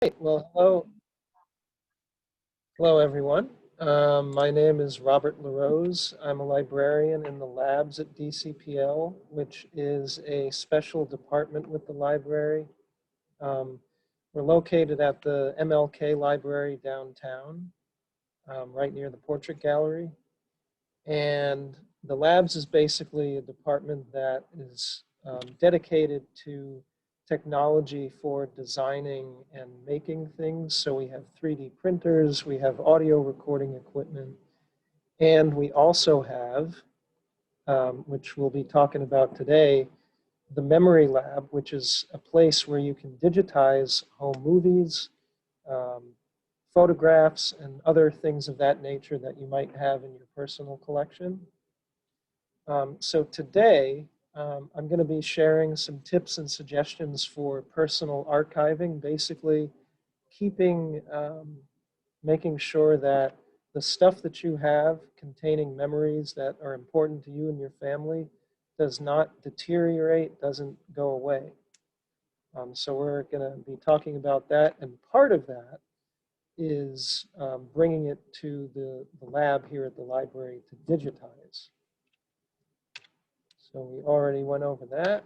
Hey, well, hello everyone. My name is Robert LaRose. I'm a librarian in the labs at DCPL, which is a special department with the library. Um, we're located at the MLK Library downtown, right near the Portrait Gallery. And the labs is basically a department that is dedicated to technology for designing and making things. So we have 3D printers, we have audio recording equipment, and we also have, which we'll be talking about today, the Memory Lab, which is a place where you can digitize home movies, um, photographs, and other things of that nature that you might have in your personal collection. So today, I'm going to be sharing some tips and suggestions for personal archiving, basically making sure that the stuff that you have containing memories that are important to you and your family does not deteriorate, doesn't go away. So we're going to be talking about that, and part of that is bringing it to the lab here at the library to digitize. So we already went over that.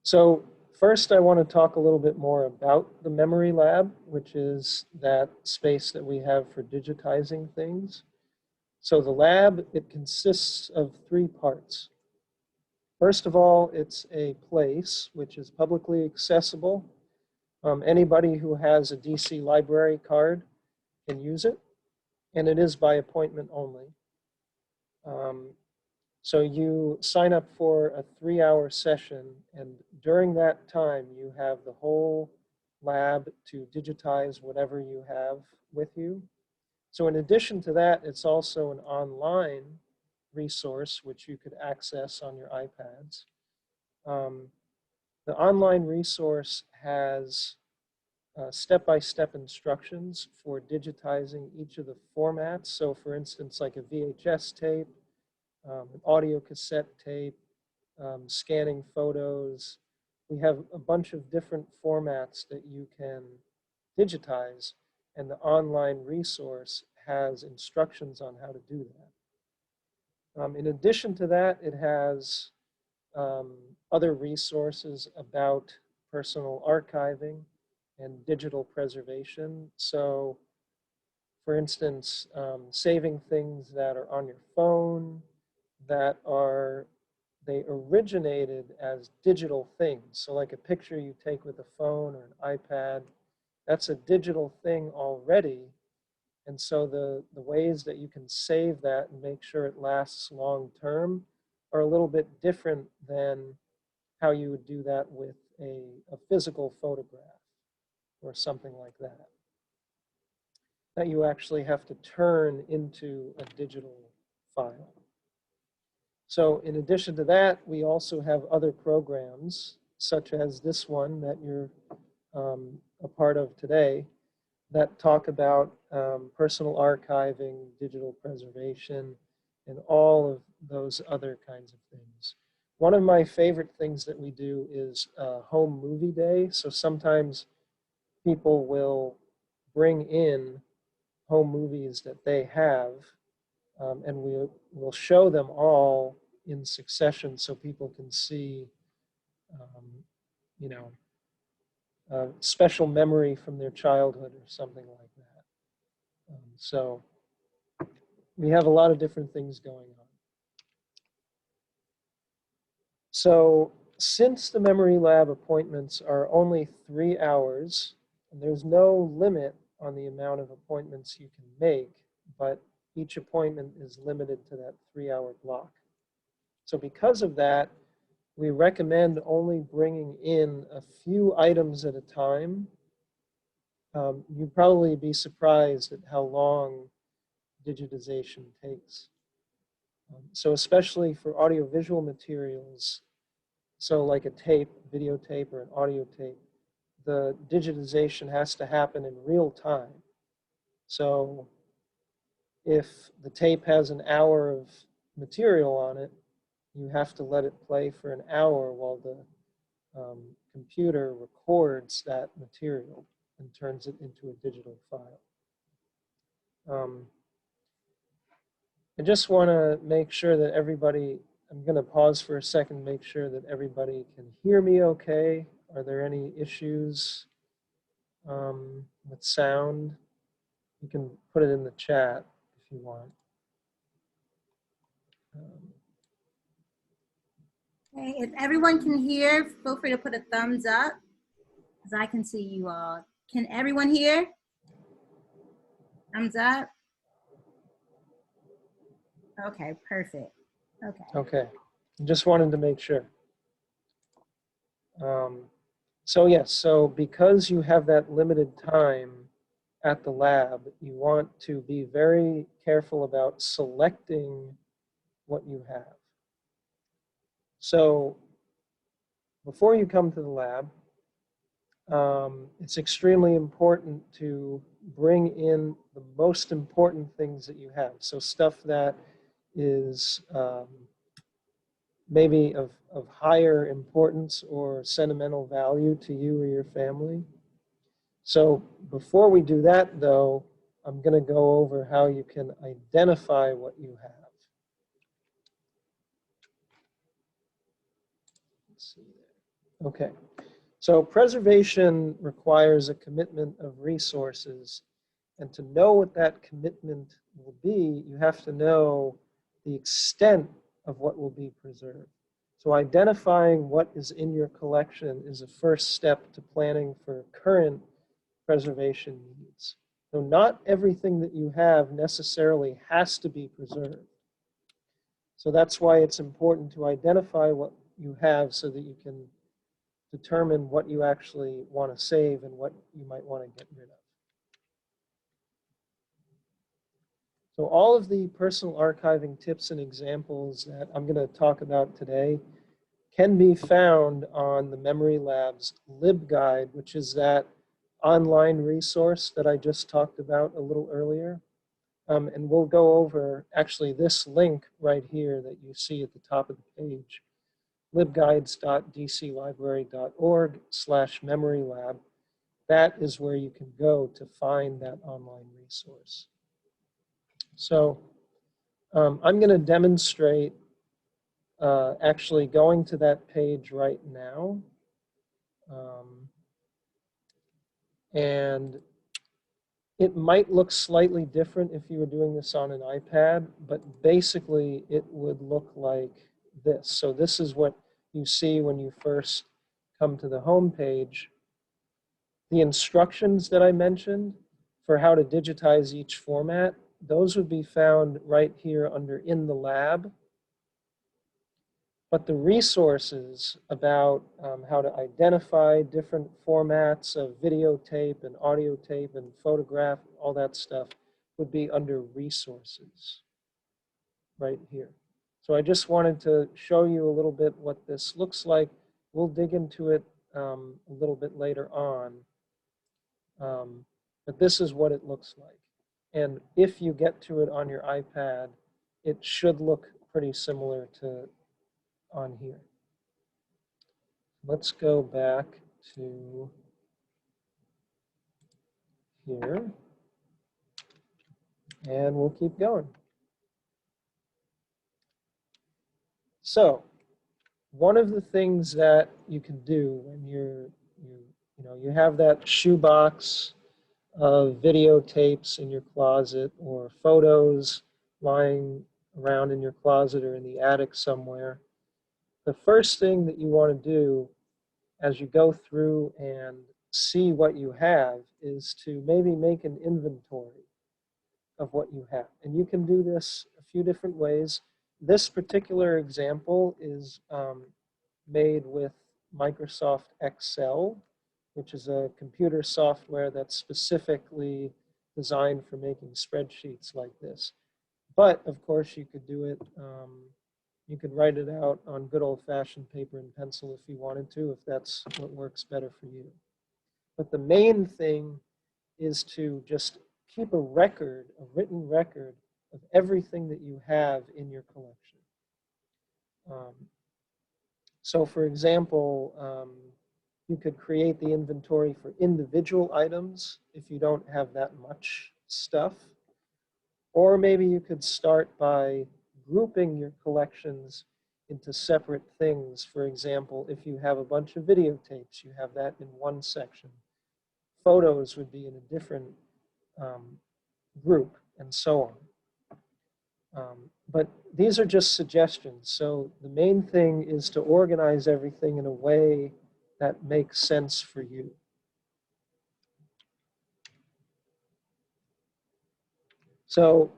So first, I want to talk a little bit more about the Memory Lab, which is that space that we have for digitizing things. So the lab, it consists of 3 parts. First of all, it's a place which is publicly accessible. Anybody who has a DC library card can use it, and it is by appointment only. So you sign up for a 3-hour session, and during that time, you have the whole lab to digitize whatever you have with you. So in addition to that, it's also an online resource which you could access on your iPads. The online resource has step-by-step instructions for digitizing each of the formats. So for instance, like a VHS tape, an audio cassette tape, scanning photos. We have a bunch of different formats that you can digitize, and the online resource has instructions on how to do that. In addition to that, it has other resources about personal archiving and digital preservation. So, for instance, saving things that are on your phone, they originated as digital things. So like a picture you take with a phone or an iPad, that's a digital thing already. And so the ways that you can save that and make sure it lasts long term are a little bit different than how you would do that with a physical photograph or something like that. That you actually have to turn into a digital file. So in addition to that, we also have other programs, such as this one that you're a part of today, that talk about personal archiving, digital preservation, and all of those other kinds of things. One of my favorite things that we do is home movie day. So sometimes people will bring in home movies that they have, and we'll show them all in succession so people can see, you know, a special memory from their childhood or something like that. So we have a lot of different things going on. So since the Memory Lab appointments are only 3 hours, and there's no limit on the amount of appointments you can make, but each appointment is limited to that 3-hour block. So because of that, we recommend only bringing in a few items at a time. You'd probably be surprised at how long digitization takes. So especially for audiovisual materials, so like a tape, videotape, or an audio tape, the digitization has to happen in real time. So if the tape has an hour of material on it, you have to let it play for an hour while the computer records that material and turns it into a digital file. I just want to make sure that everybody, I'm going to pause for a second, make sure that everybody can hear me okay. Are there any issues with sound? You can put it in the chat if you want. Okay, if everyone can hear, feel free to put a thumbs up, because I can see you all. Can everyone hear? Thumbs up. Okay, perfect. Okay. Okay, just wanted to make sure. So yes, so because you have that limited time at the lab, you want to be very careful about selecting what you have. So before you come to the lab, it's extremely important to bring in the most important things that you have. So stuff that is maybe of higher importance or sentimental value to you or your family. So before we do that, though, I'm going to go over how you can identify what you have. Let's see there. Okay. So preservation requires a commitment of resources. And to know what that commitment will be, you have to know the extent of what will be preserved. So identifying what is in your collection is a first step to planning for current preservation needs. So not everything that you have necessarily has to be preserved. So that's why it's important to identify what you have so that you can determine what you actually want to save and what you might want to get rid of. So all of the personal archiving tips and examples that I'm going to talk about today can be found on the Memory Lab's LibGuide, which is that online resource that I just talked about a little earlier. And we'll go over actually this link right here that you see at the top of the page, libguides.dclibrary.org/memorylab. That is where you can go to find that online resource. So I'm going to demonstrate actually going to that page right now. And it might look slightly different if you were doing this on an iPad, but basically it would look like this. So this is what you see when you first come to the home page. The instructions that I mentioned for how to digitize each format, those would be found right here under In the Lab. But the resources about how to identify different formats of videotape and audio tape and photograph, all that stuff would be under Resources right here. So I just wanted to show you a little bit what this looks like. We'll dig into it a little bit later on. But this is what it looks like. And if you get to it on your iPad, it should look pretty similar to on here. Let's go back to here, and we'll keep going. So one of the things that you can do when you have that shoebox of videotapes in your closet or photos lying around in your closet or in the attic somewhere, the first thing that you want to do as you go through and see what you have is to maybe make an inventory of what you have. And you can do this a few different ways. This particular example is made with Microsoft Excel, which is a computer software that's specifically designed for making spreadsheets like this. But of course you could do it, you could write it out on good old-fashioned paper and pencil if you wanted to, if that's what works better for you. But the main thing is to just keep a record, a written record of everything that you have in your collection. So for example, you could create the inventory for individual items if you don't have that much stuff. Or maybe you could start by grouping your collections into separate things. For example, if you have a bunch of videotapes, you have that in one section. Photos would be in a different group, and so on. But these are just suggestions. So the main thing is to organize everything in a way that makes sense for you. So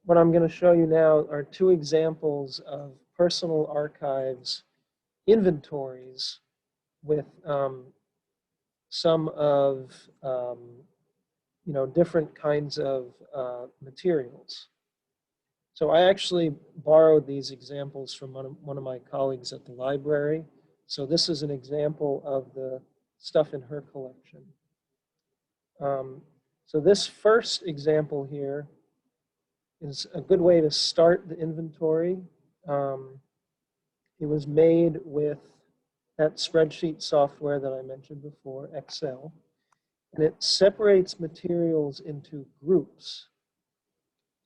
what I'm going to show you now are two examples of personal archives inventories with some of different kinds of materials. So I actually borrowed these examples from one of my colleagues at the library. So this is an example of the stuff in her collection. So this first example here is a good way to start the inventory. It was made with that spreadsheet software that I mentioned before, Excel, and it separates materials into groups.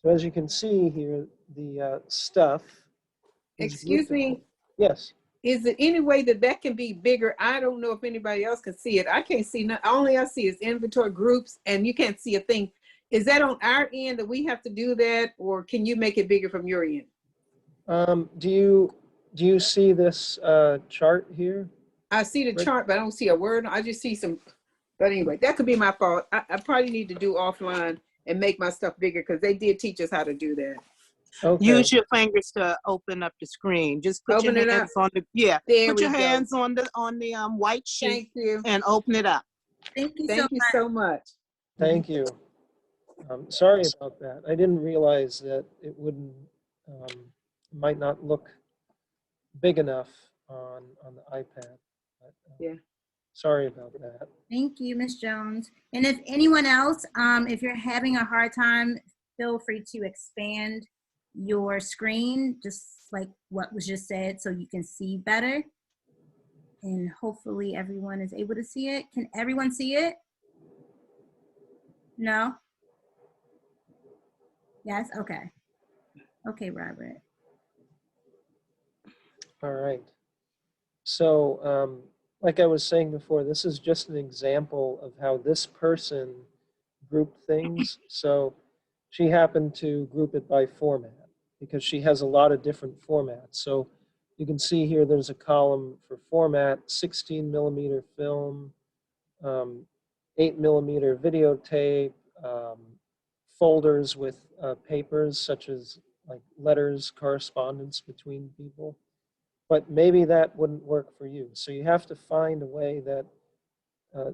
So as you can see here, the stuff is Excuse me, Yes. is there any way that that can be bigger? I don't know if anybody else can see it. I can't see nothing. Only I see is inventory groups, and you can't see a thing. Is that on our end that we have to do that, or can you make it bigger from your end? Do you see this chart here? I see the chart, but I don't see a word. I just see some, but anyway, that could be my fault. I probably need to do offline and make my stuff bigger because they did teach us how to do that. Okay. Use your fingers to open up the screen. Just put Open your it up. hands on the There Put we your go. hands on the white sheet Thank you. and open it up. Thank you so Thank you much. so much. Thank you. Sorry about that. I didn't realize that it might not look big enough on the iPad. But, Yeah. Sorry about that. Thank you, Ms. Jones. And if anyone else, if you're having a hard time, feel free to expand your screen, just like what was just said, so you can see better. And hopefully everyone is able to see it. Can everyone see it? No? Yes? Okay. Okay, Robert. All right. So like I was saying before, this is just an example of how this person grouped things. So she happened to group it by format because she has a lot of different formats. So you can see here there's a column for format, 16 millimeter film, 8 millimeter videotape, folders with papers such as like letters, correspondence between people. But maybe that wouldn't work for you. So you have to find a way that,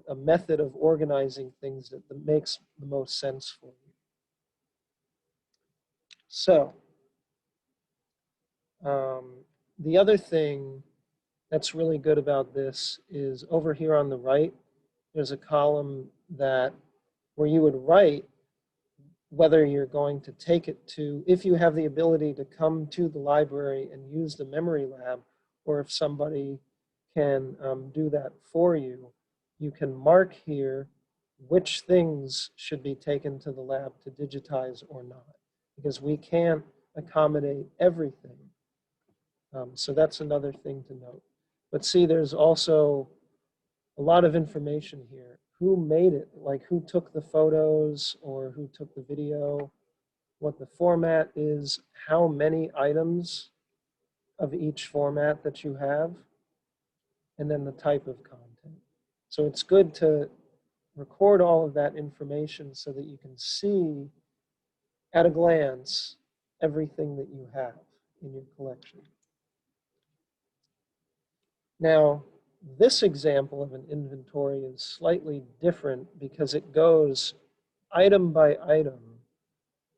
a method of organizing things that makes the most sense for you. So the other thing that's really good about this is over here on the right, there's a column where you would write whether you're going to take it to, if you have the ability to come to the library and use the memory lab, or if somebody can do that for you, you can mark here which things should be taken to the lab to digitize or not, because we can't accommodate everything. So that's another thing to note. But see, there's also a lot of information here. Who made it, like who took the photos or who took the video, what the format is, how many items of each format that you have, and then the type of content. So it's good to record all of that information so that you can see at a glance everything that you have in your collection. Now, this example of an inventory is slightly different because it goes item by item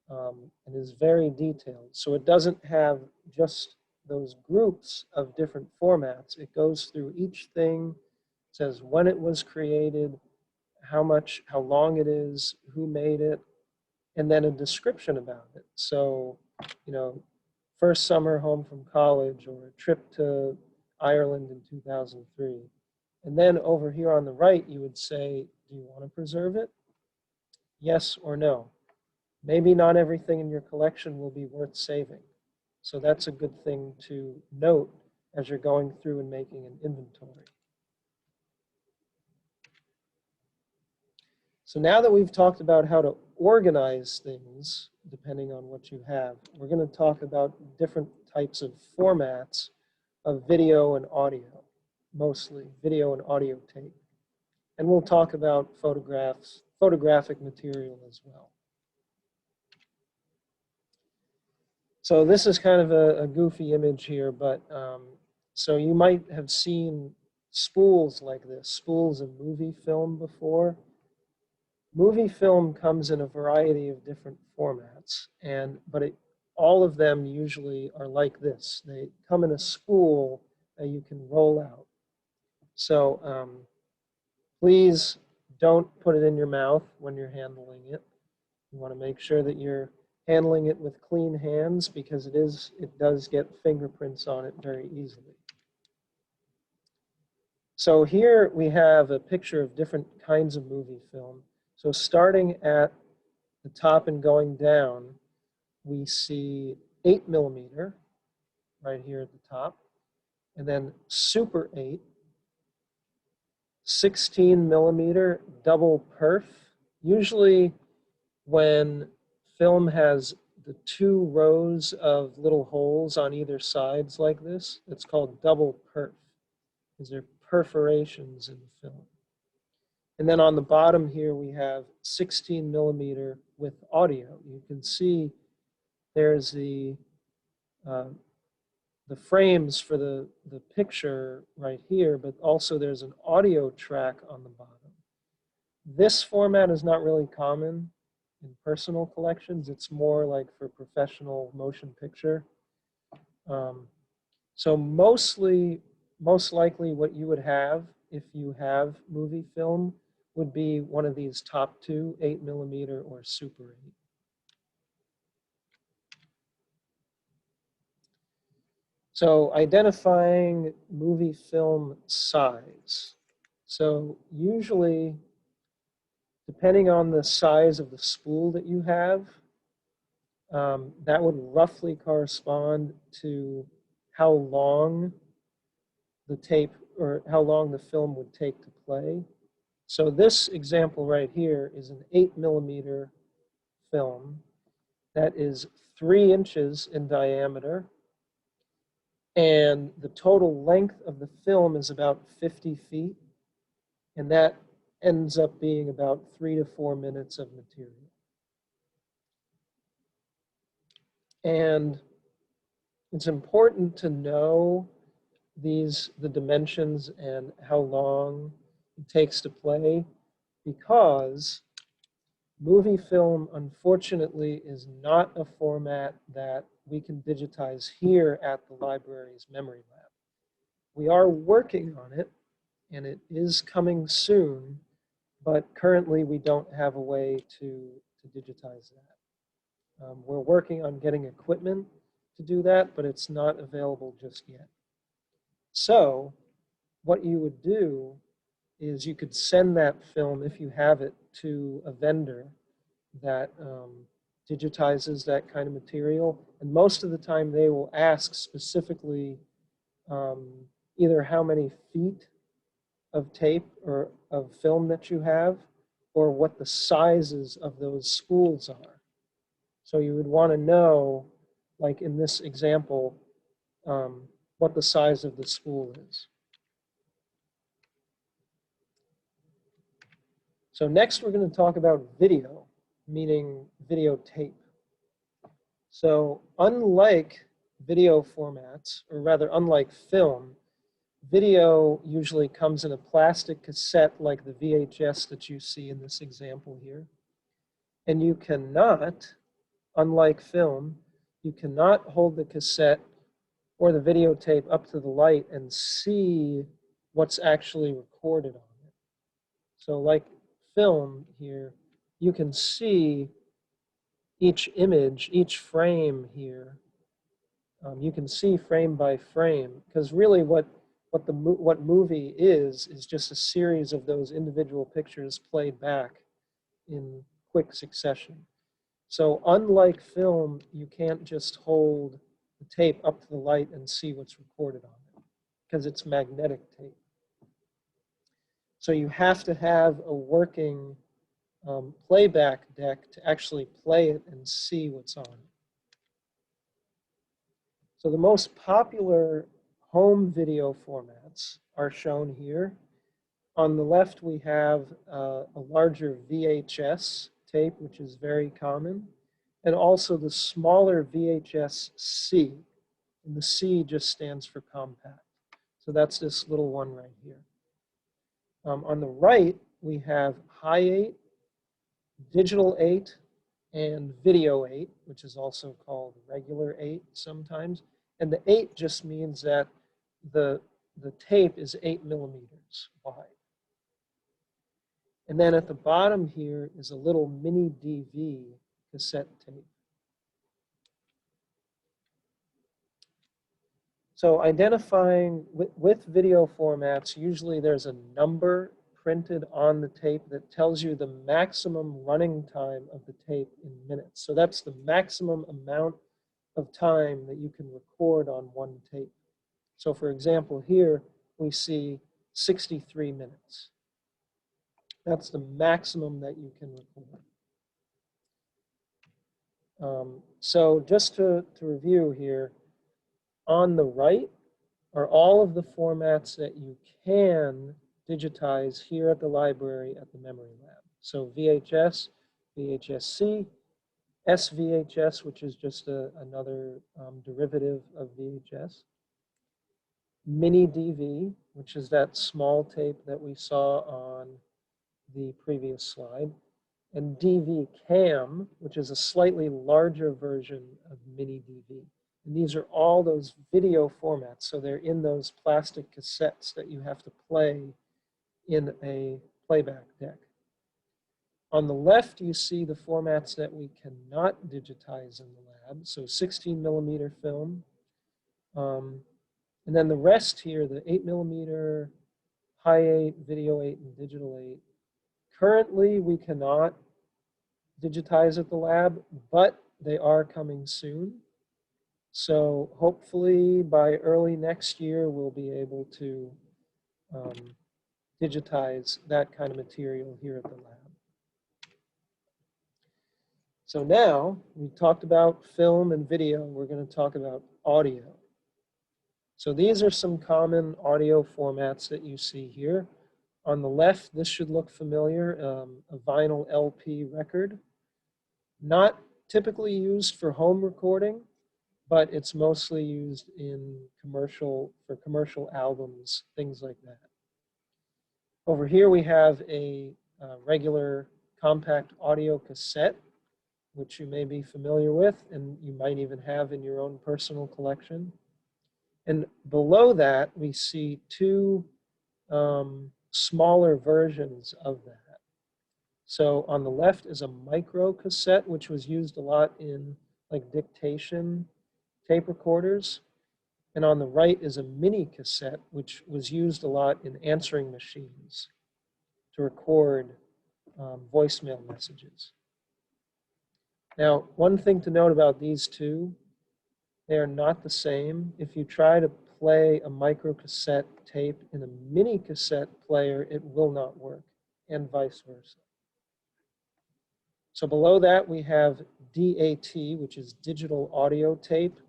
and is very detailed. So it doesn't have just those groups of different formats. It goes through each thing, says when it was created, how long it is, who made it, and then a description about it. So, first summer home from college or a trip to Ireland in 2003. And then over here on the right, you would say, do you want to preserve it? Yes or no. Maybe not everything in your collection will be worth saving. So that's a good thing to note as you're going through and making an inventory. So now that we've talked about how to organize things, depending on what you have, we're going to talk about different types of formats of video and audio, mostly video and audio tape. And we'll talk about photographic material as well. So this is kind of a goofy image here, but so you might have seen spools like this, spools of movie film before. Movie film comes in a variety of different formats, but all of them usually are like this. They come in a spool that you can roll out. So please don't put it in your mouth when you're handling it. You want to make sure that you're handling it with clean hands because it does get fingerprints on it very easily. So here we have a picture of different kinds of movie film. So starting at the top and going down, we see 8mm right here at the top, and then Super 8, 16mm double perf. Usually when film has the 2 rows of little holes on either sides like this, it's called double perf, because they're perforations in the film. And then on the bottom here, we have 16mm with audio. You can see there's the frames for the picture right here, but also there's an audio track on the bottom. This format is not really common in personal collections. It's more like for professional motion picture. So most likely what you would have if you have movie film would be one of these top 2, 8mm or Super 8. So identifying movie film size. So usually, depending on the size of the spool that you have, that would roughly correspond to how long the tape or how long the film would take to play. So this example right here is an 8mm film that is 3 inches in diameter, and the total length of the film is about 50 feet, and that ends up being about 3 to 4 minutes of material. And it's important to know the dimensions and how long it takes to play, because movie film, unfortunately, is not a format that we can digitize here at the library's memory lab. We are working on it, and it is coming soon, but currently we don't have a way to digitize that. We're working on getting equipment to do that, but it's not available just yet. So what you would do is you could send that film, if you have it, to a vendor that digitizes that kind of material. And most of the time they will ask specifically either how many feet of tape or of film that you have, or what the sizes of those spools are. So you would want to know, like in this example, what the size of the spool is. So next we're going to talk about video, meaning videotape. So unlike video formats, or rather unlike film, video usually comes in a plastic cassette like the VHS that you see in this example here. And you cannot, unlike film, you cannot hold the cassette or the videotape up to the light and see what's actually recorded on it. So like film here, you can see each image, each frame here, You can see frame by frame, because really what movie is just a series of those individual pictures played back in quick succession. So unlike film, you can't just hold the tape up to the light and see what's recorded on it, because it's magnetic tape. So you have to have a working playback deck to actually play it and see what's on it. So the most popular home video formats are shown here. On the left, we have a larger VHS tape, which is very common, and also the smaller VHS-C. And the C just stands for compact. So that's this little one right here. On the right, we have high 8, digital 8, and video 8, which is also called regular 8 sometimes. And the 8 just means that the tape is 8 millimeters wide. And then at the bottom here is a little mini DV cassette tape. So identifying with video formats, usually there's a number printed on the tape that tells you the maximum running time of the tape in minutes. So that's the maximum amount of time that you can record on one tape. So for example, here we see 63 minutes. That's the maximum that you can record. So just to review here, on the right are all of the formats that you can digitize here at the library at the memory lab. So VHS, VHS-C, SVHS, which is just another derivative of VHS, mini DV, which is that small tape that we saw on the previous slide, and DV Cam, which is a slightly larger version of mini DV. And these are all those video formats, so they're in those plastic cassettes that you have to play in a playback deck. On the left, you see the formats that we cannot digitize in the lab, so 16 millimeter film. And then the rest here, the 8 millimeter, high 8, video 8, and digital 8. Currently, we cannot digitize at the lab, but they are coming soon. So hopefully by early next year, we'll be able to digitize that kind of material here at the lab. So now we talked about film and video. We're going to talk about audio. So these are some common audio formats that you see here. On the left, this should look familiar, a vinyl LP record. Not typically used for home recording, but it's mostly used in for commercial albums, things like that. Over here we have a regular compact audio cassette, which you may be familiar with, and you might even have in your own personal collection. And below that, we see two smaller versions of that. So on the left is a micro cassette, which was used a lot in like dictation tape recorders. And on the right is a mini cassette, which was used a lot in answering machines to record voicemail messages. Now, one thing to note about these two, they are not the same. If you try to play a micro cassette tape in a mini cassette player, it will not work, and vice versa. So below that, we have DAT, which is digital audio tape.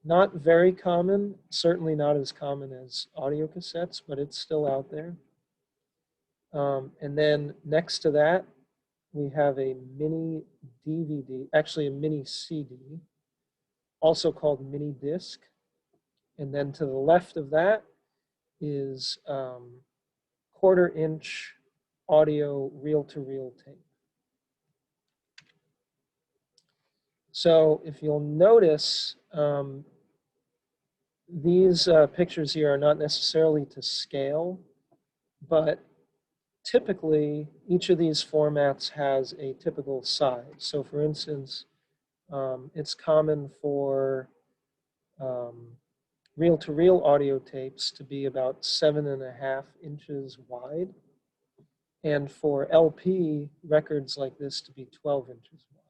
Not very common, certainly not as common as audio cassettes, but it's still out there. And then next to that, we have a mini DVD, actually a mini CD, also called mini disc. And then to the left of that is 1/4-inch audio reel-to-reel tape. So if you'll notice, these pictures here are not necessarily to scale, but typically each of these formats has a typical size. So for instance, it's common for reel-to-reel audio tapes to be about 7.5 inches wide, and for LP records like this to be 12 inches wide.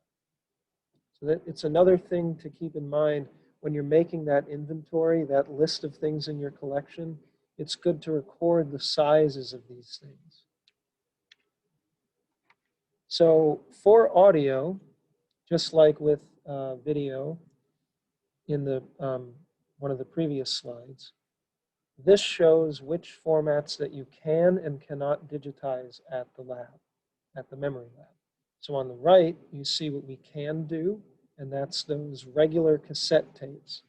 So that it's another thing to keep in mind when you're making that inventory, that list of things in your collection. It's good to record the sizes of these things. So for audio, just like with video in the one of the previous slides, this shows which formats that you can and cannot digitize at the lab, at the memory lab. So on the right, you see what we can do, and that's those regular cassette tapes.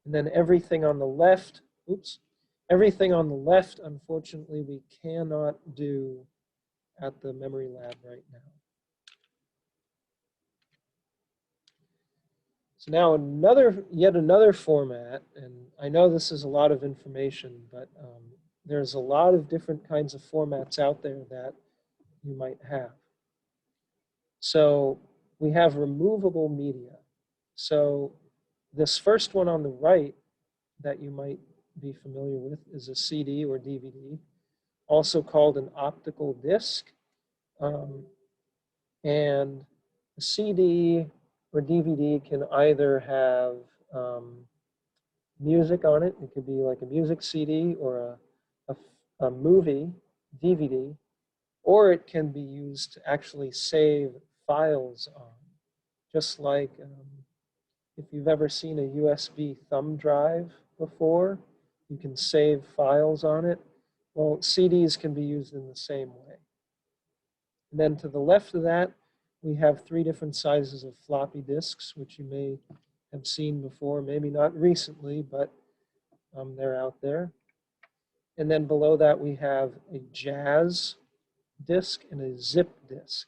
And then everything on the left, everything on the left, unfortunately, we cannot do at the memory lab right now. So now yet another format, and I know this is a lot of information, but there's a lot of different kinds of formats out there that you might have. So we have removable media. So this first one on the right that you might be familiar with is a CD or DVD, also called an optical disc. And a CD or DVD can either have music on it. It could be like a music CD or a movie DVD, or it can be used to actually save files on. Just like if you've ever seen a USB thumb drive before, you can save files on it. Well, CDs can be used in the same way. And then to the left of that, we have 3 different sizes of floppy disks, which you may have seen before, maybe not recently, but they're out there. And then below that, we have a Jazz disk and a zip disk,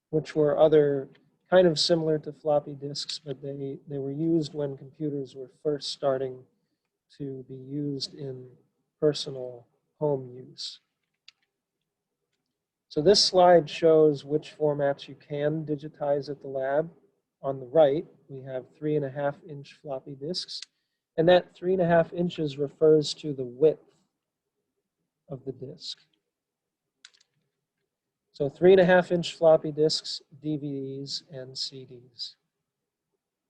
which were other kind of similar to floppy disks, but they were used when computers were first starting to be used in personal home use. So this slide shows which formats you can digitize at the lab. On the right, we have 3.5-inch floppy disks, and that 3.5 inches refers to the width of the disk. So 3.5-inch floppy disks, DVDs, and CDs.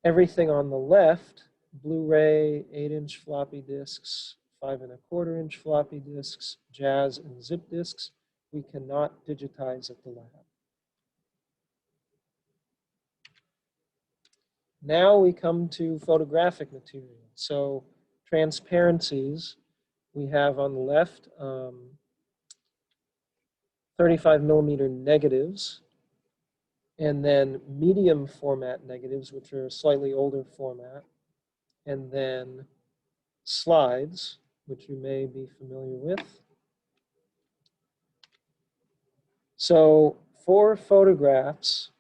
Everything on the left, Blu-ray, 8-inch floppy disks, 5.25-inch floppy disks, Jazz and zip disks, we cannot digitize at the lab. Now we come to photographic material. So transparencies, we have on the left 35mm negatives, and then medium format negatives, which are a slightly older format, and then slides, which you may be familiar with. So for photographs,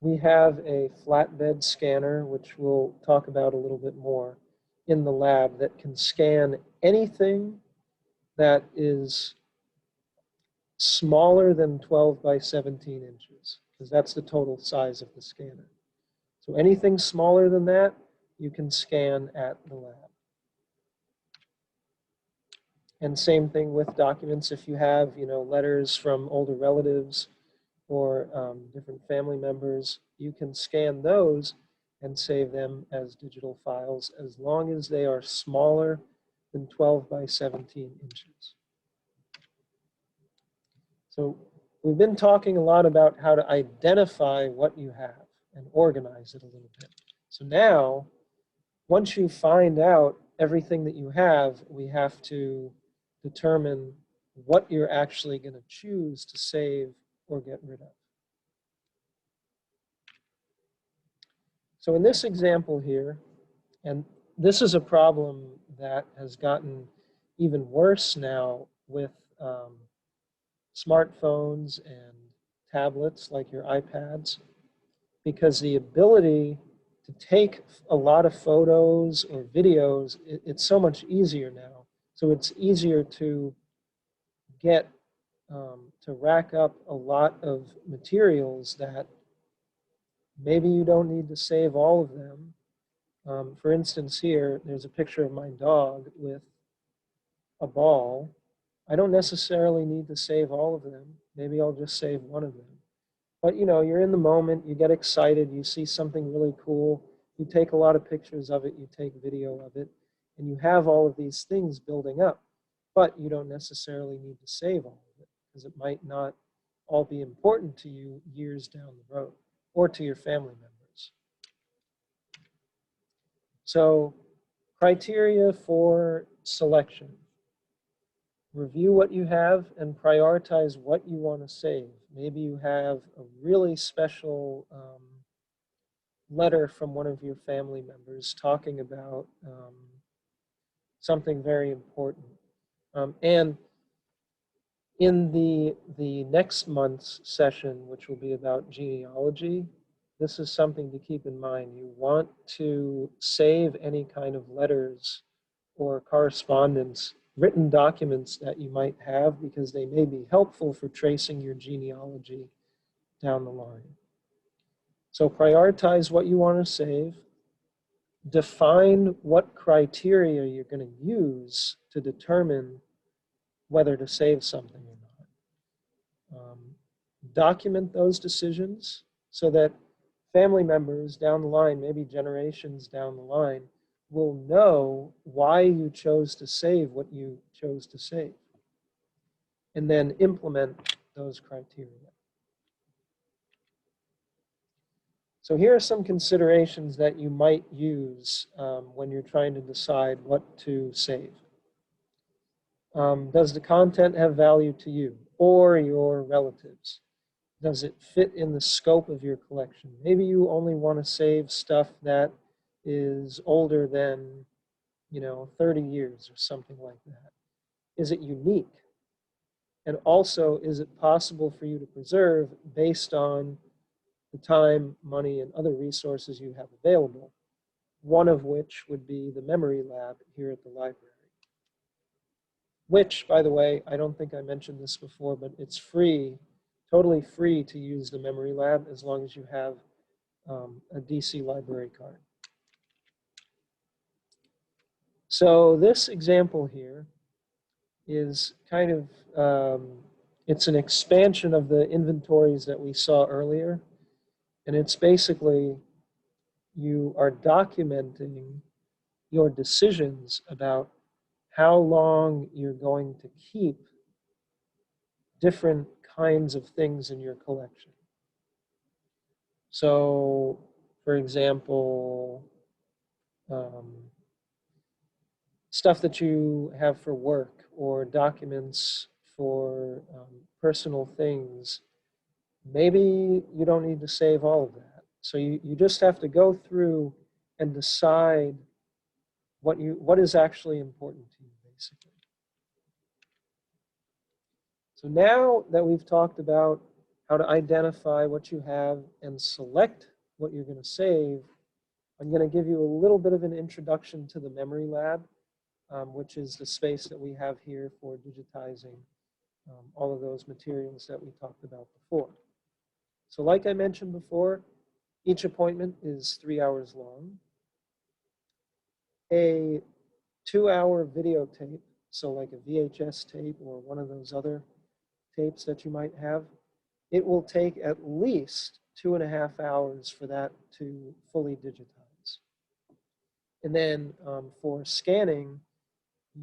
we have a flatbed scanner, which we'll talk about a little bit more in the lab, that can scan anything that is smaller than 12 by 17 inches, because that's the total size of the scanner. So anything smaller than that, you can scan at the lab. And same thing with documents. If you have, letters from older relatives or different family members, you can scan those and save them as digital files as long as they are smaller than 12 by 17 inches. So we've been talking a lot about how to identify what you have and organize it a little bit. So now, once you find out everything that you have, we have to determine what you're actually going to choose to save or get rid of. So in this example here, and this is a problem that has gotten even worse now with smartphones and tablets like your iPads, because the ability to take a lot of photos or videos, it's so much easier now. So it's easier to get, to rack up a lot of materials that maybe you don't need to save all of them, For instance, here, there's a picture of my dog with a ball. I don't necessarily need to save all of them. Maybe I'll just save one of them. But you know, you're in the moment, you get excited, you see something really cool, you take a lot of pictures of it, you take video of it, and you have all of these things building up. But you don't necessarily need to save all of it, because it might not all be important to you years down the road, or to your family members. So, criteria for selection. Review what you have and prioritize what you want to save. Maybe you have a really special letter from one of your family members talking about something very important. And in the next month's session, which will be about genealogy, this is something to keep in mind. You want to save any kind of letters or correspondence, written documents that you might have, because they may be helpful for tracing your genealogy down the line. So prioritize what you want to save. Define what criteria you're going to use to determine whether to save something or not. Document those decisions so that family members down the line, maybe generations down the line, will know why you chose to save what you chose to save, and then implement those criteria. So here are some considerations that you might use when you're trying to decide what to save. Does the content have value to you or your relatives? Does it fit in the scope of your collection? Maybe you only want to save stuff that is older than, 30 years or something like that. Is it unique? And also, is it possible for you to preserve based on the time, money, and other resources you have available? One of which would be the memory lab here at the library. Which, by the way, I don't think I mentioned this before, but it's free, totally free to use the memory lab as long as you have a DC library card. So this example here is kind of, it's an expansion of the inventories that we saw earlier. And it's basically, you are documenting your decisions about how long you're going to keep different kinds of things in your collection. So, for example, stuff that you have for work or documents for personal things, maybe you don't need to save all of that. So you just have to go through and decide what is actually important to you, basically. So now that we've talked about how to identify what you have and select what you're going to save, I'm going to give you a little bit of an introduction to the memory lab, which is the space that we have here for digitizing all of those materials that we talked about before. So like I mentioned before, each appointment is 3 hours long. A 2-hour videotape, so like a VHS tape or one of those other tapes that you might have, it will take at least 2.5 hours for that to fully digitize. And then for scanning,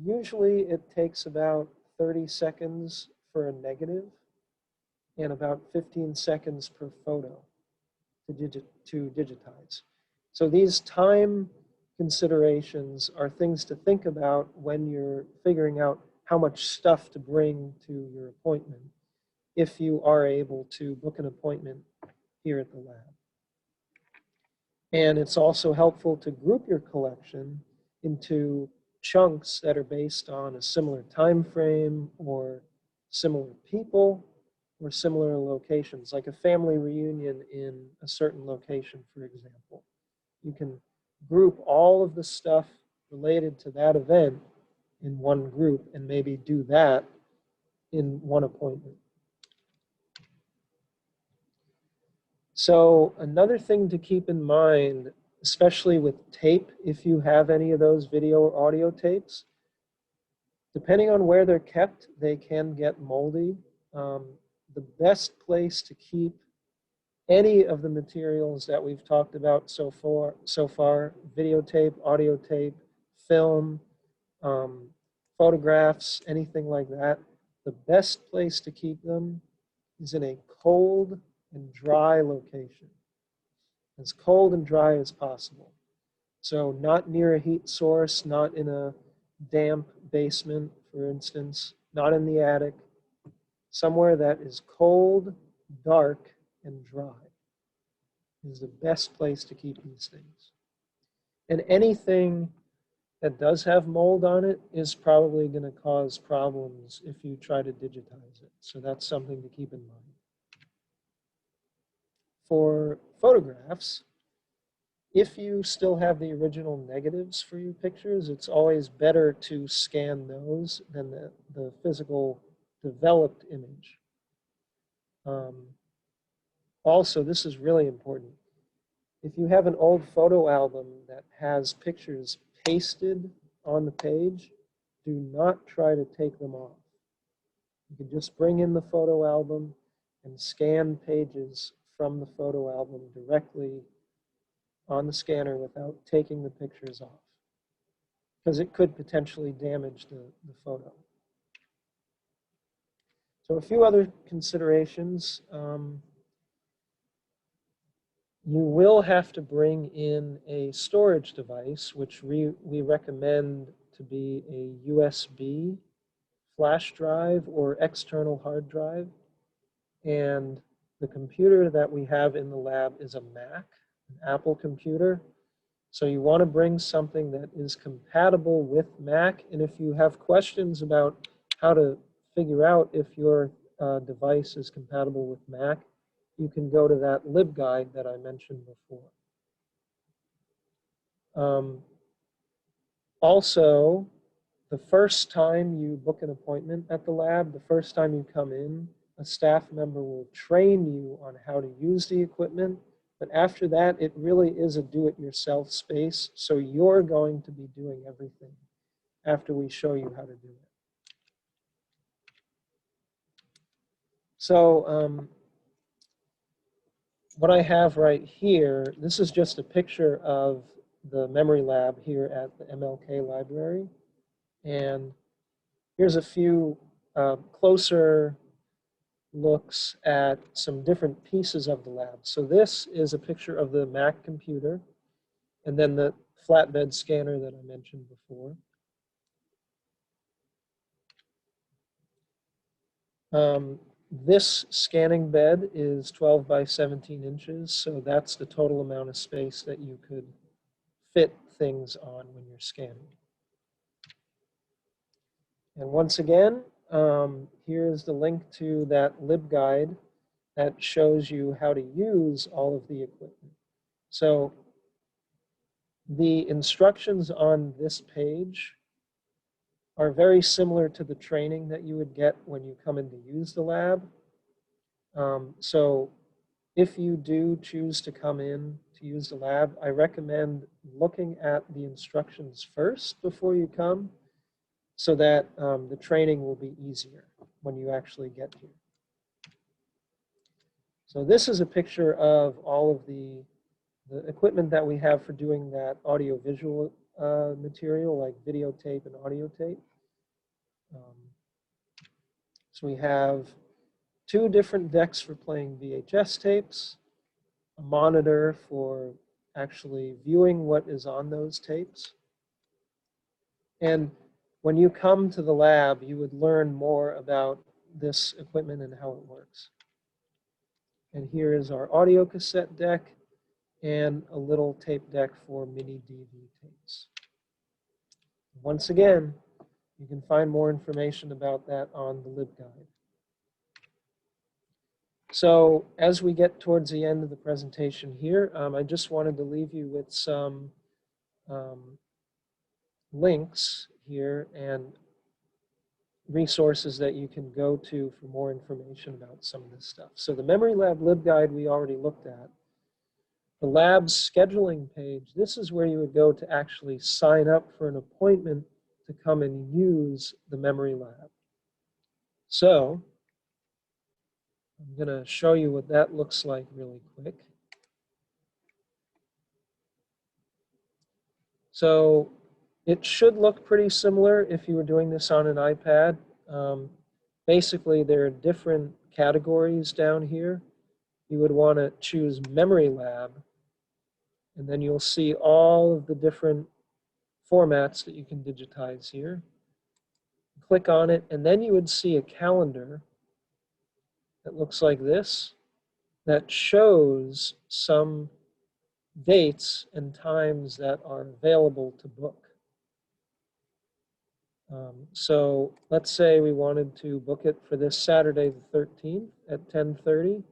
usually it takes about 30 seconds for a negative and about 15 seconds per photo to digitize. So these time considerations are things to think about when you're figuring out how much stuff to bring to your appointment, if you are able to book an appointment here at the lab. And it's also helpful to group your collection into chunks that are based on a similar time frame or similar people or similar locations, like a family reunion in a certain location, for example. You can group all of the stuff related to that event in one group and maybe do that in one appointment. So another thing to keep in mind especially with tape, if you have any of those video or audio tapes. Depending on where they're kept, they can get moldy. The best place to keep any of the materials that we've talked about so far, videotape, audio tape, film, photographs, anything like that, the best place to keep them is in a cold and dry location. As cold and dry as possible. So not near a heat source, not in a damp basement, for instance, not in the attic, somewhere that is cold, dark, and dry is the best place to keep these things. And anything that does have mold on it is probably going to cause problems if you try to digitize it. So that's something to keep in mind. For photographs, if you still have the original negatives for your pictures, it's always better to scan those than the physical developed image. Also, this is really important. If you have an old photo album that has pictures pasted on the page, do not try to take them off. You can just bring in the photo album and scan pages from the photo album directly on the scanner without taking the pictures off, because it could potentially damage the photo. So a few other considerations. You will have to bring in a storage device, which we recommend to be a USB flash drive or external hard drive. And the computer that we have in the lab is a Mac, an Apple computer. So you want to bring something that is compatible with Mac. And if you have questions about how to figure out if your device is compatible with Mac, you can go to that LibGuide that I mentioned before. Also, the first time you book an appointment at the lab, the first time you come in, a staff member will train you on how to use the equipment. But after that, it really is a do-it-yourself space. So you're going to be doing everything after we show you how to do it. So what I have right here, this is just a picture of the memory lab here at the MLK library. And here's a few closer looks at some different pieces of the lab. So this is a picture of the Mac computer, and then the flatbed scanner that I mentioned before. This scanning bed is 12 by 17 inches, so that's the total amount of space that you could fit things on when you're scanning. And once again, here's the link to that LibGuide that shows you how to use all of the equipment. So the instructions on this page are very similar to the training that you would get when you come in to use the lab. So if you do choose to come in to use the lab, I recommend looking at the instructions first before you come, so that the training will be easier when you actually get here. So this is a picture of all of the equipment that we have for doing that audio-visual material, like videotape and audio tape. So we have 2 different decks for playing VHS tapes, a monitor for actually viewing what is on those tapes. And when you come to the lab, you would learn more about this equipment and how it works. And here is our audio cassette deck and a little tape deck for mini DV tapes. Once again, you can find more information about that on the LibGuide. So as we get towards the end of the presentation here, I just wanted to leave you with some links here and resources that you can go to for more information about some of this stuff. So the Memory Lab LibGuide we already looked at. The lab's scheduling page, this is where you would go to actually sign up for an appointment to come and use the memory lab. So I'm going to show you what that looks like really quick. So it should look pretty similar if you were doing this on an iPad. Basically, there are different categories down here. You would want to choose Memory Lab, and then you'll see all of the different formats that you can digitize here. Click on it, and then you would see a calendar that looks like this that shows some dates and times that are available to book. So let's say we wanted to book it for this Saturday the 13th at 10:30.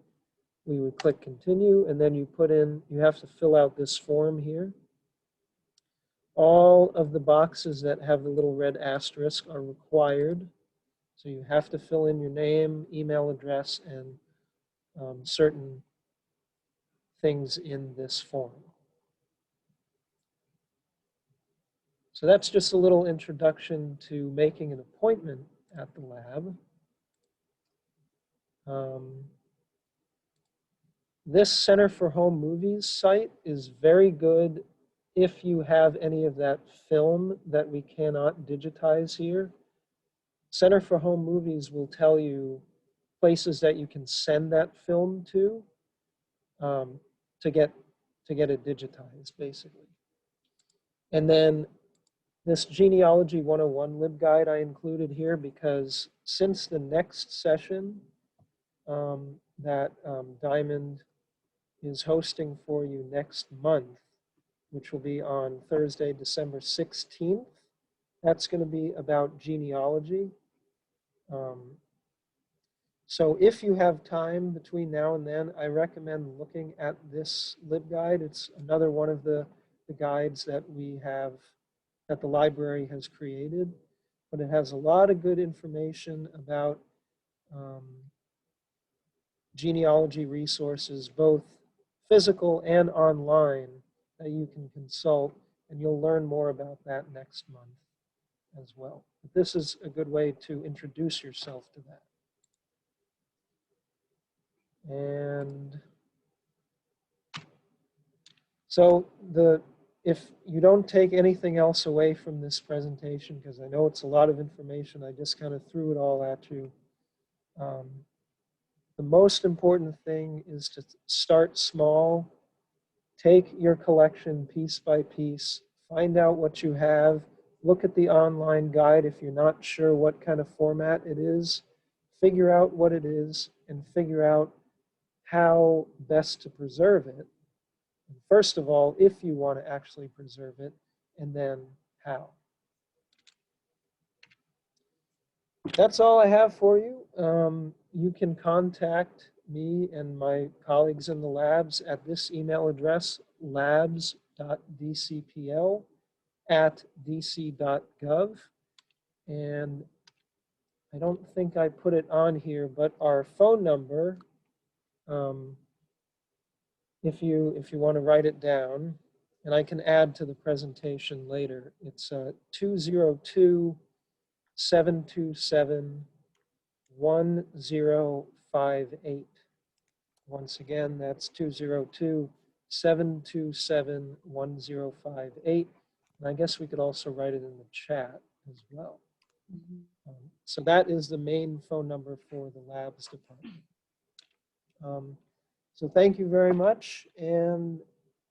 We would click continue, and then you put in, you have to fill out this form here. All of the boxes that have the little red asterisk are required. So you have to fill in your name, email address, and certain things in this form. So that's just a little introduction to making an appointment at the lab. This Center for Home Movies site is very good if you have any of that film that we cannot digitize here. Center for Home Movies will tell you places that you can send that film to get it digitized, basically. And then this Genealogy 101 LibGuide I included here because since the next session that Diamond is hosting for you next month, which will be on Thursday, December 16th, that's going to be about genealogy. So if you have time between now and then, I recommend looking at this LibGuide. It's another one of the guides that we have, that the library has created, but it has a lot of good information about genealogy resources, both physical and online, that you can consult, and you'll learn more about that next month as well. But this is a good way to introduce yourself to that. And so if you don't take anything else away from this presentation, because I know it's a lot of information, I just kind of threw it all at you. The most important thing is to start small, take your collection piece by piece, find out what you have, look at the online guide if you're not sure what kind of format it is, figure out what it is, and figure out how best to preserve it. First of all, if you want to actually preserve it, and then how. That's all I have for you. You can contact me and my colleagues in the labs at this email address, labs.dcpl@dc.gov. And I don't think I put it on here, but our phone number, if you want to write it down, and I can add to the presentation later, it's 202-727-1058. Once again, that's 202-727-1058. And I guess we could also write it in the chat as well. So that is the main phone number for the labs department. So thank you very much. And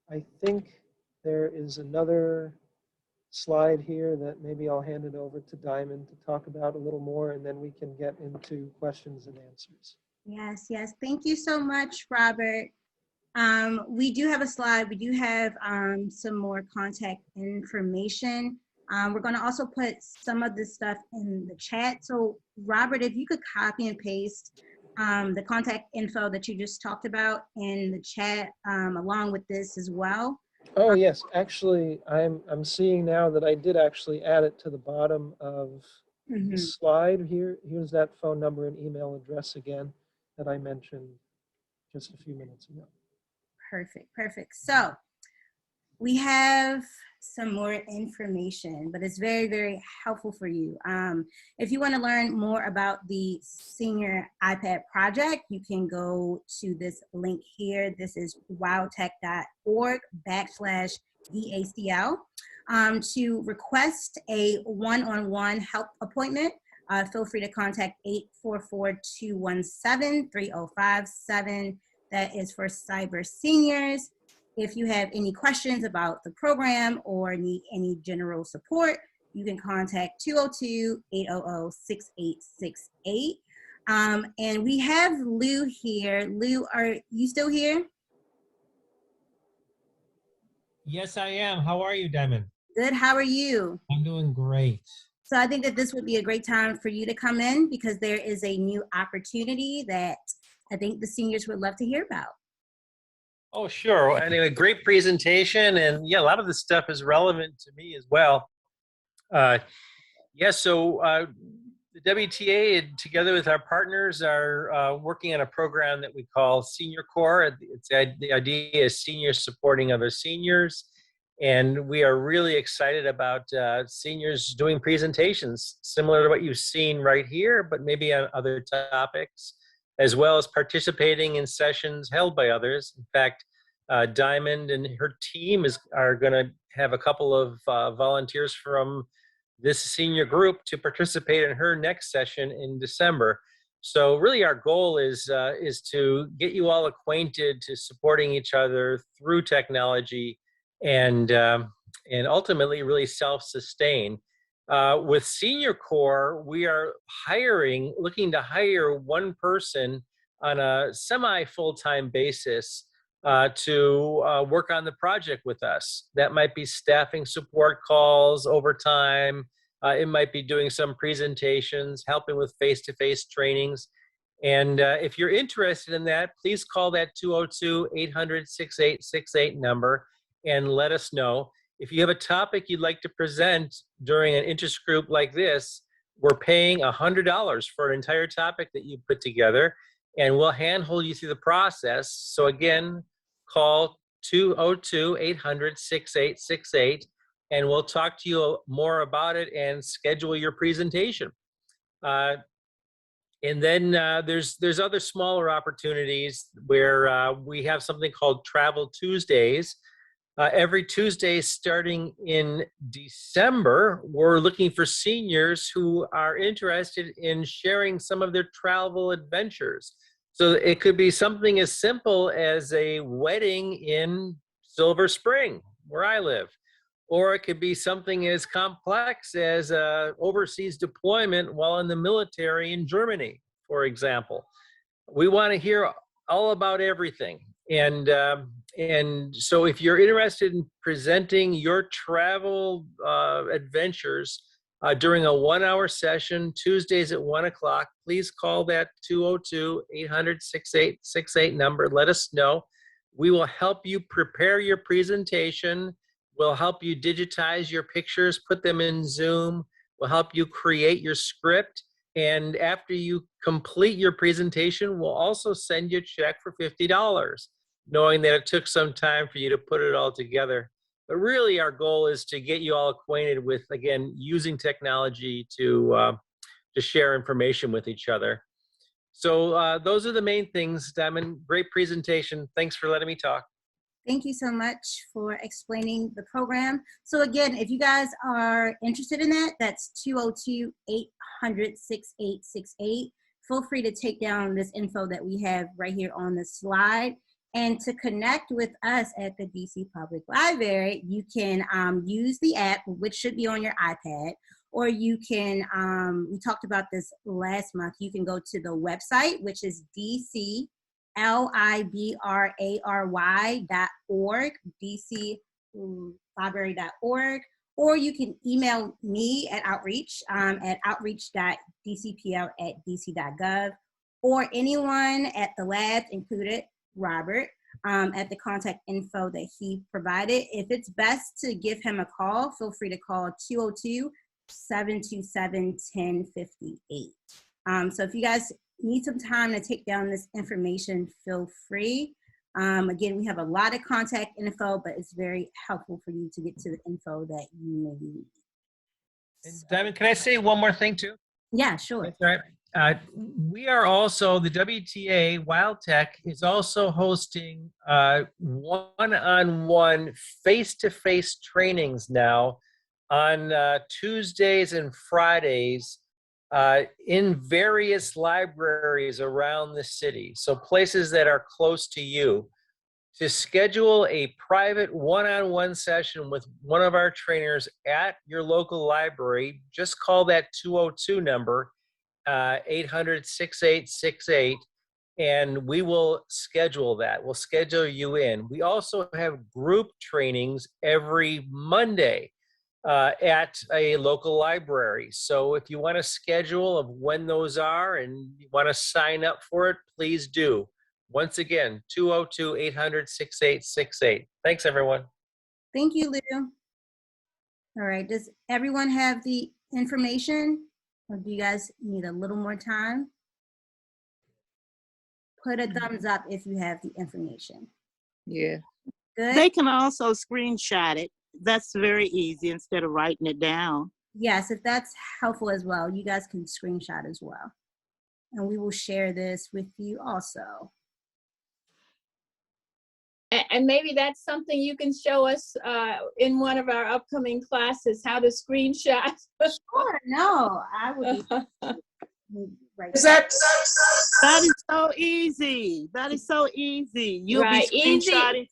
I think there is another slide here that maybe I'll hand it over to Diamond to talk about a little more, and then we can get into questions and answers. Yes, yes. Thank you so much, Robert. We do have a slide. We do have some more contact information. We're going to also put some of this stuff in the chat. So, Robert, if you could copy and paste the contact info that you just talked about in the chat along with this as well. Oh yes, actually, I'm seeing now that I did actually add it to the bottom of the slide here. Here's that phone number and email address again that I mentioned just a few minutes ago. Perfect, perfect. So we have some more information, but it's very, very helpful for you. If you want to learn more about the Senior iPad Project, you can go to this link here. This is wowtech.org/DACL. To request a one-on-one help appointment, feel free to contact 844-217-3057. That is for cyber seniors. If you have any questions about the program or need any general support, you can contact 202-800-6868. And we have Lou here. Lou, are you still here? Yes, I am. How are you, Diamond? Good, how are you? I'm doing great. So I think that this would be a great time for you to come in because there is a new opportunity that I think the seniors would love to hear about. Oh, sure. Anyway, great presentation. And yeah, a lot of this stuff is relevant to me as well. The WTA, together with our partners, are working on a program that we call Senior Core. The idea is seniors supporting other seniors. And we are really excited about seniors doing presentations similar to what you've seen right here, but maybe on other topics, as well as participating in sessions held by others. In fact, Diamond and her team are going to have a couple of volunteers from this senior group to participate in her next session in December. So really our goal is to get you all acquainted to supporting each other through technology and ultimately really self-sustain. With Senior Core, we are looking to hire one person on a semi-full-time basis to work on the project with us. That might be staffing support calls over time. It might be doing some presentations, helping with face-to-face trainings. And if you're interested in that, please call that 202-800-6868 number and let us know. If you have a topic you'd like to present during an interest group like this, we're paying $100 for an entire topic that you put together, and we'll handhold you through the process. So again, call 202-800-6868, and we'll talk to you more about it and schedule your presentation. And then there's other smaller opportunities where we have something called Travel Tuesdays. Every Tuesday starting in December, we're looking for seniors who are interested in sharing some of their travel adventures. So it could be something as simple as a wedding in Silver Spring, where I live. Or it could be something as complex as an overseas deployment while in the military in Germany, for example. We want to hear all about everything. And so if you're interested in presenting your travel adventures during a 1-hour session, Tuesdays at 1 o'clock, please call that 202-800-6868 number. Let us know. We will help you prepare your presentation. We'll help you digitize your pictures, put them in Zoom. We'll help you create your script. And after you complete your presentation, we'll also send you a check for $50, knowing that it took some time for you to put it all together. But really our goal is to get you all acquainted with, again, using technology to share information with each other. So those are the main things, Diamond. Great presentation. Thanks for letting me talk. Thank you so much for explaining the program. So again, if you guys are interested in that, that's 202-800-6868. Feel free to take down this info that we have right here on the slide. And to connect with us at the DC Public Library, you can use the app, which should be on your iPad, or you can, we talked about this last month, you can go to the website, which is DCLibrary.org, dclibrary.org, or you can email me at outreach, at outreach.dcpl@dc.gov, or anyone at the lab, included Robert, at the contact info that he provided. If it's best to give him a call, feel free to call 202-727-1058. So if you guys need some time to take down this information, feel free. Again, we have a lot of contact info, but it's very helpful for you to get to the info that you may need. And Diamond, can I say one more thing too? Yeah, sure. That's right. We are also, the WTA WildTech is also hosting one-on-one face-to-face trainings now on Tuesdays and Fridays in various libraries around the city. So places that are close to you. To schedule a private one-on-one session with one of our trainers at your local library, just call that 202 number, 800-6868, and we will schedule that. We'll schedule you in. We also have group trainings every Monday at a local library. So if you want a schedule of when those are and you want to sign up for it, please do. Once again, 202-800-6868. Thanks, everyone. Thank you, Lou. All right, does everyone have the information? Or do you guys need a little more time? Put a thumbs up if you have the information. Yeah. Good? They can also screenshot it. That's very easy instead of writing it down. Yes, if that's helpful as well, you guys can screenshot as well. And we will share this with you also. And maybe that's something you can show us in one of our upcoming classes, how to screenshot. Sure, no, I would be right. That is so easy. That is so easy. You'll Right, be easy. screenshotting.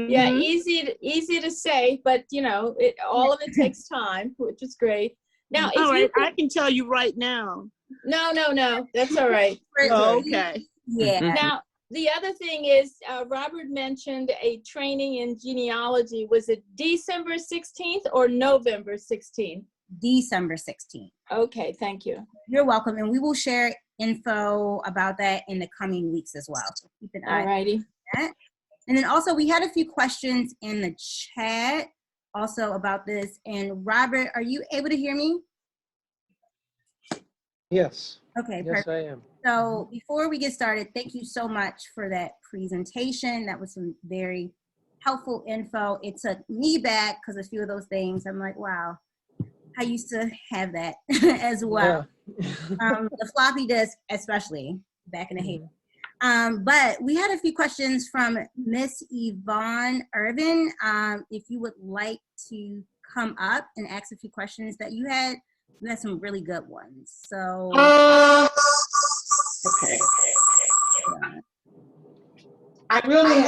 Yeah, easy to say, but you know, all of it takes time, which is great. Now, if All you right, could, I can tell you right now. no, that's all right. Oh, okay. Yeah. Now, the other thing is, Robert mentioned a training in genealogy. Was it December 16th or November 16th? December 16th. Okay, thank you. You're welcome. And we will share info about that in the coming weeks as well. So keep an eye All righty. on that. And then also we had a few questions in the chat also about this. And Robert, are you able to hear me? Yes, Okay, yes, perfect. I am. So before we get started, thank you so much for that presentation. That was some very helpful info. It took me back because a few of those things, I'm like, wow, I used to have that as well. Yeah. The floppy disk, especially back in the heyday. But we had a few questions from Miss Yvonne Irvin. If you would like to come up and ask a few questions that you had some really good ones. So, Okay. I really,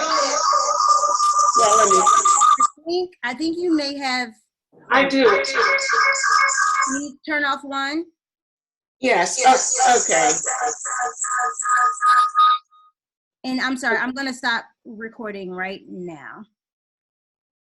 well, let me, I think you may have, I do. can you turn off one? Yes, okay. And I'm sorry, I'm gonna stop recording right now.